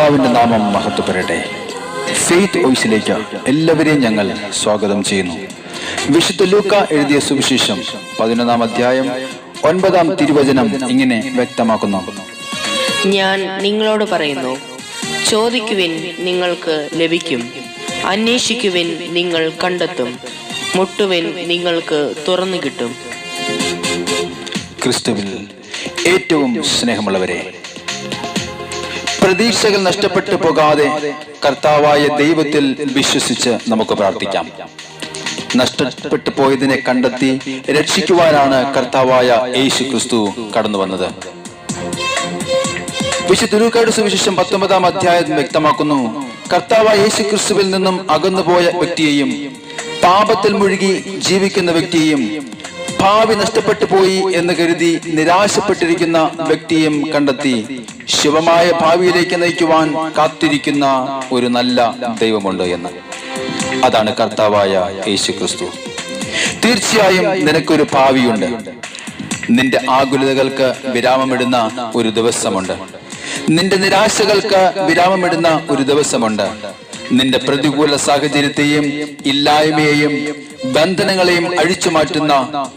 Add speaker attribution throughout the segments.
Speaker 1: കർത്താവിന്റെ നാമം മഹത്വപ്പെടട്ടെ. ഫെയ്ത്ത് വോയിസിലേക്ക് എല്ലാവരെയും ഞങ്ങൾ സ്വാഗതം ചെയ്യുന്നു. വിശുദ്ധ ലൂക്ക എഴുതിയ സുവിശേഷം 11-ാം അധ്യായം 9-ാം തിരുവചനം ഇങ്ങനെ വ്യക്തമാക്കുന്നു:
Speaker 2: ഞാൻ നിങ്ങളോട് പറയുന്നു, ചോദിക്കുവിൻ, നിങ്ങൾക്ക് ലഭിക്കും; അന്വേഷിക്കുവിൻ, നിങ്ങൾ കണ്ടെത്തും; മുട്ടുവിൻ, നിങ്ങൾക്ക് തുറന്നു കിട്ടും.
Speaker 1: ക്രിസ്തുവിൽ ഏറ്റവും സ്നേഹമുള്ളവരെ, പ്രതീക്ഷകൾ നഷ്ടപ്പെട്ടു പോകാതെ കർത്താവായ ദൈവത്തിൽ വിശ്വസിച്ച് നമുക്ക് പ്രാർത്ഥിക്കാം. നഷ്ടപ്പെട്ടു പോയതിനെ കണ്ടെത്തി രക്ഷിക്കുവാനാണ് കർത്താവായ യേശു ക്രിസ്തു കടന്നു വന്നത്. വിശുദ്ധ ലൂക്കായുടെ സുവിശേഷം 19-ാം അധ്യായം വ്യക്തമാക്കുന്നു: കർത്താവായ യേശു ക്രിസ്തുവിൽ നിന്നും അകന്നുപോയ വ്യക്തിയെയും, പാപത്തിൽ മുഴുകി ജീവിക്കുന്ന വ്യക്തിയെയും, ഭാവി നഷ്ടപ്പെട്ടു പോയി എന്ന് കരുതി നിരാശപ്പെട്ടിരിക്കുന്ന വ്യക്തിയും കണ്ടെത്തി ശുഭമായ ഭാവിയിലേക്ക് നയിക്കുവാൻ കാത്തിരിക്കുന്ന ഒരു നല്ല ദൈവമുണ്ട് എന്ന്. അതാണ് കർത്താവായ യേശു ക്രിസ്തു. തീർച്ചയായും നിനക്കൊരു ഭാവിയുണ്ട്. നിന്റെ ആകുലതകൾക്ക് വിരാമമിടുന്ന ഒരു ദിവസമുണ്ട്. നിന്റെ നിരാശകൾക്ക് വിരാമമിടുന്ന ഒരു ദിവസമുണ്ട്. നിന്റെ പ്രതികൂല സാഹചര്യത്തെയും ഇല്ലായ്മയെയും ബന്ധനങ്ങളെയും അഴിച്ചു മാറ്റുന്ന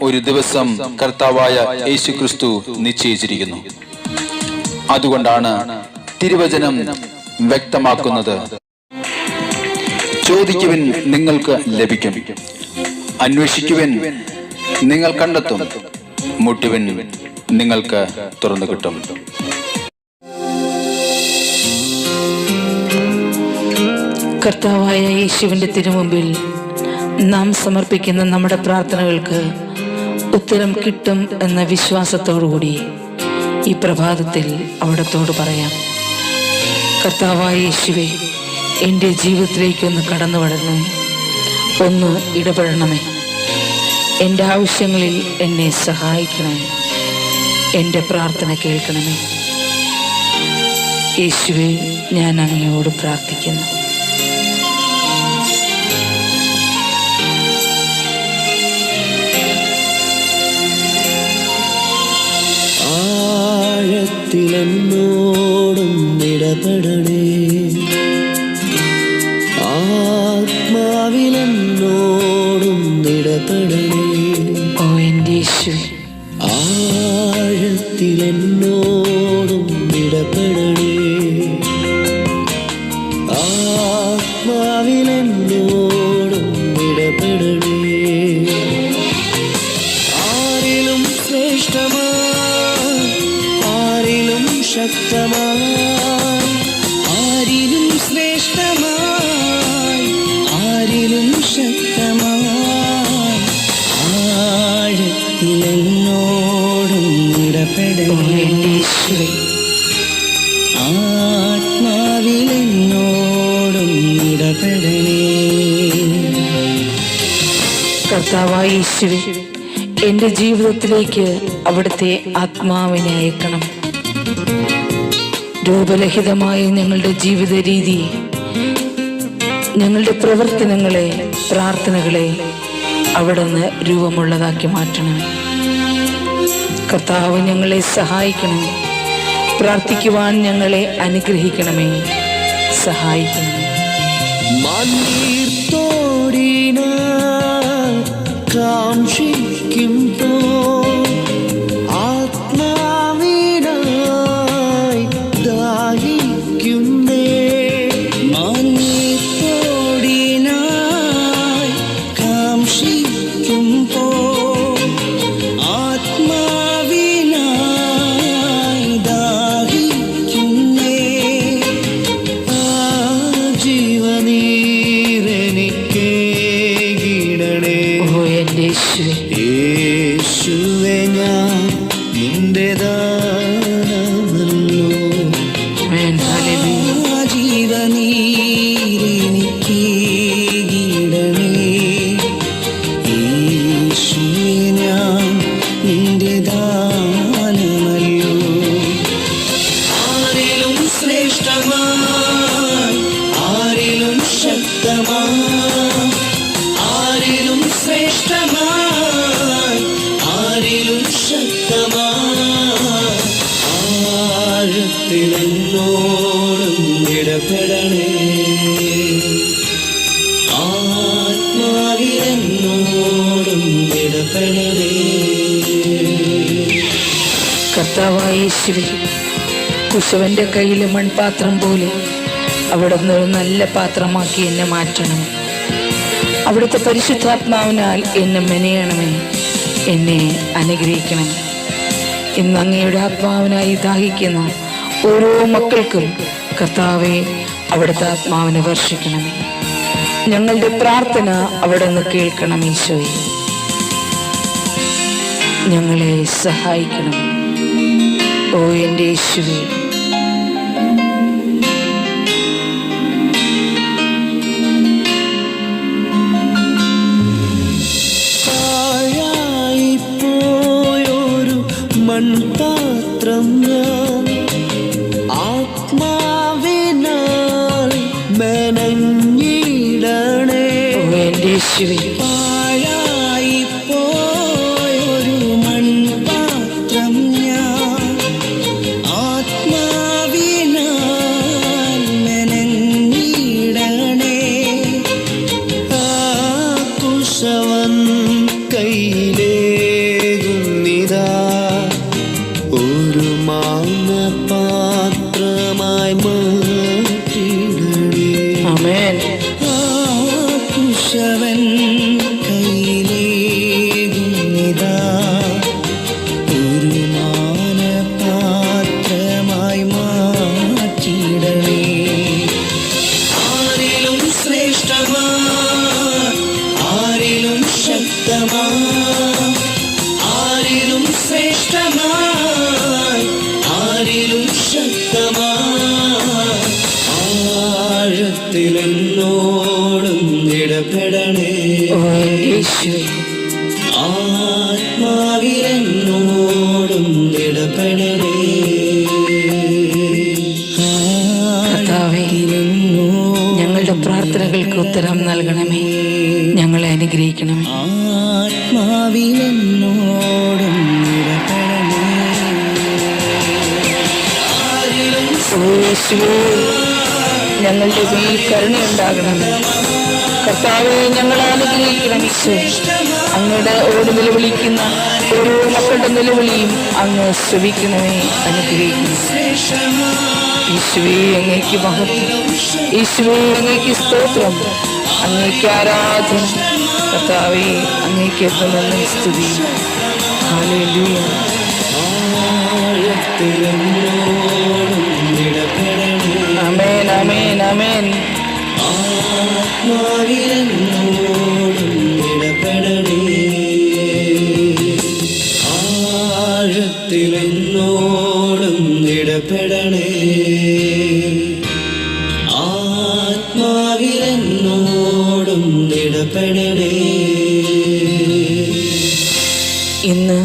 Speaker 1: ഒരു ദിവസം കർത്താവായ യേശു ക്രിസ്തു നിശ്ചയിച്ചിരിക്കുന്നു. അതുകൊണ്ടാണ് തിരുവചനം വ്യക്തമാക്കുന്നത്: ചോദിക്കുവിൻ, നിങ്ങൾക്ക് ലഭിക്കും; അന്വേഷിക്കുവിൻ, നിങ്ങൾ കണ്ടെത്തും; മുട്ടുവിൻ, നിങ്ങൾക്ക് തുറന്നു കിട്ടും.
Speaker 3: കർത്താവായ യേശുവിൻ്റെ തിരുമുമ്പിൽ നാം സമർപ്പിക്കുന്ന നമ്മുടെ പ്രാർത്ഥനകൾക്ക് ഉത്തരം കിട്ടും എന്ന വിശ്വാസത്തോടുകൂടി ഈ പ്രഭാതത്തിൽ അവിടത്തോട് പറയാം: കർത്താവായ യേശുവേ, എൻ്റെ ജീവിതത്തിലേക്കൊന്ന് കടന്നു വരണമേ, ഒന്ന് ഇടപെടണമേ. എൻ്റെ ആവശ്യങ്ങളിൽ എന്നെ സഹായിക്കണമേ, എൻ്റെ പ്രാർത്ഥന കേൾക്കണമേ. യേശുവേ, ഞാൻ അങ്ങയോട് പ്രാർത്ഥിക്കുന്നു.
Speaker 4: ആഴത്തിലെന്നോടും ഇടപെടണേ, ആത്മാവിലെന്നോടും ഇടപെടണേ.
Speaker 3: ഓ എൻ്റെ യേശുവേ,
Speaker 4: ആഴത്തിലെന്നോടും ഇടപെടണേ, ആത്മാവിലെന്നോടും ഇടപെടണേ. ആരിലും ശ്രേഷ്ഠമായി, ആരിലും ശക്തമായി, ആരിലും ശ്രേഷ്ഠമായി, ആരിലും ശക്തമായി, ആഴത്തിലെന്നോടും ഇടപെടണേ, ആത്മാവിലെന്നോടും ഇടപെടണേ.
Speaker 3: കർത്താവായ യേശുവേ, എൻ്റെ ജീവിതത്തിലേക്ക് അവിടുത്തെ ആത്മാവിനെ അയക്കണം. രൂപരഹിതമായ ഞങ്ങളുടെ ജീവിത രീതി, ഞങ്ങളുടെ പ്രവർത്തനങ്ങളെ, പ്രാർത്ഥനകളെ അവിടുന്ന് രൂപമുള്ളതാക്കി മാറ്റണമേ. കർത്താവ് ഞങ്ങളെ സഹായിക്കണമേ. പ്രാർത്ഥിക്കുവാൻ ഞങ്ങളെ അനുഗ്രഹിക്കണമേ, സഹായിക്കണമേ.
Speaker 4: മണ്ണീർത്തോടിനാൽ കാക്ഷിക്കുമ്പോ ആത്മാവിനായി ദാഹിക്കുന്നേ. മണ്ണീർത്തോടിനായി കാക്ഷിക്കുമ്പോ ആത്മാവിനായി ദാഹിക്കുന്നേ. ആ ജീവനീരെനിക്കേകിടണേ,
Speaker 3: കർത്താവായ യേശുവേ, കുശവന്റെ കയ്യിലെ മൺപാത്രം പോലെ അവിടുന്ന് ഒരു നല്ല പാത്രമാക്കി എന്നെ മാറ്റണം. അവിടുത്തെ പരിശുദ്ധാത്മാവിനാൽ എന്നെ മെനയണമേ, എന്നെ അനുഗ്രഹിക്കണം. ഇന്ന് അങ്ങയുടെ ആത്മാവിനായി ദാഹിക്കുന്ന ഓരോ മക്കൾക്കും കർത്താവെ അവിടുത്തെ ആത്മാവിനെ വർഷിക്കണമേ. ഞങ്ങളുടെ പ്രാർത്ഥന അവിടുന്ന് കേൾക്കണം. ഈശോയെ, ഞങ്ങളെ സഹായിക്കണം. ഓ എൻ്റെ യേശുവേ,
Speaker 4: പാഴായിപ്പോയൊരു മൺപാത്രം ഞാൻ ആത്മാവിനാൽ മെനഞ്ഞിടണേ.
Speaker 3: ഓ എൻ്റെ യേശുവേ,
Speaker 4: പാഴായിപ്പോയൊരു മൺപാത്രം ഞാൻ ആത്മാവിനാൽ മെനഞ്ഞിടണേ. ആ കുശവൻ കയ്യിലേകുന്നിതാ ഒരു മാനപാത്രമായി മാറ്റിടണേ.
Speaker 3: ആമേൻ.
Speaker 4: ആ കുശവൻ കയ്യിലേകുന്നിതാ ഒരു മാനപാത്രമായി മാറ്റിടണേ. ആരിലും ശ്രേഷ്ഠമാ, ആരിലും ശക്തമാ, ആരിലും ശ്രേഷ്ഠമായി, ആരിലും ശക്തമായി ആഴത്തിലെന്നോടും ഇടപെടണേ.
Speaker 3: ഓ എൻ്റെ യേശുവേ,
Speaker 4: ആത്മാവിലെന്നോടും ഇടപെടണേ.
Speaker 3: കർത്താവേ, ഞങ്ങളുടെ പ്രാർത്ഥനകൾക്ക് ഉത്തരം നൽകണമേ. ഞങ്ങളെ അനുഗ്രഹിക്കണമേ.
Speaker 4: ആത്മാവിലെന്നോടും ഇടപെടണേ. ആരിലും
Speaker 3: ഓ യേശുവേ, ഞങ്ങളുടെ മേൽ കരുണയുണ്ടാകണമേ. കർത്താവേ, ഞങ്ങളെ അനുഗ്രഹിക്കണം. ഈശോ, അങ്ങയുടെ ഓട് നിലവിളിക്കുന്ന ഓരോ മക്കളുടെ നിലവിളിയും അങ്ങ് ശ്രവിക്കണമേ, അനുഗ്രഹിക്കണം. ഈശോവേ, അങ്ങേക്ക് മഹത്വം. ഈശോവേ, അങ്ങേക്ക് സ്തോത്രം. അങ്ങേക്ക് ആരാധന. കർത്താവേ, അങ്ങേക്ക് എന്നും സ്തുതി. ഹല്ലേലൂയ. ആമേൻ, ആമേൻ, ആമേൻ.
Speaker 4: ആത്മാവിലെന്നോടും ഇടപെടണേ. ആഴത്തിലെന്നോടും ഇടപെടണേ. ആത്മാവിലെന്നോടും ഇടപെടണേ.
Speaker 3: ഇന്ന്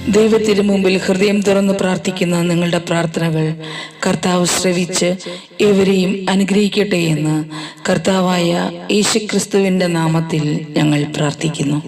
Speaker 3: ദൈവത്തിനു മുമ്പിൽ ഹൃദയം തുറന്ന് പ്രാർത്ഥിക്കുന്ന നിങ്ങളുടെ പ്രാർത്ഥനകൾ കർത്താവ് ശ്രവിച്ച് ഏവരെയും അനുഗ്രഹിക്കട്ടെ എന്ന് കർത്താവായ യേശുക്രിസ്തുവിന്റെ നാമത്തിൽ ഞങ്ങൾ പ്രാർത്ഥിക്കുന്നു.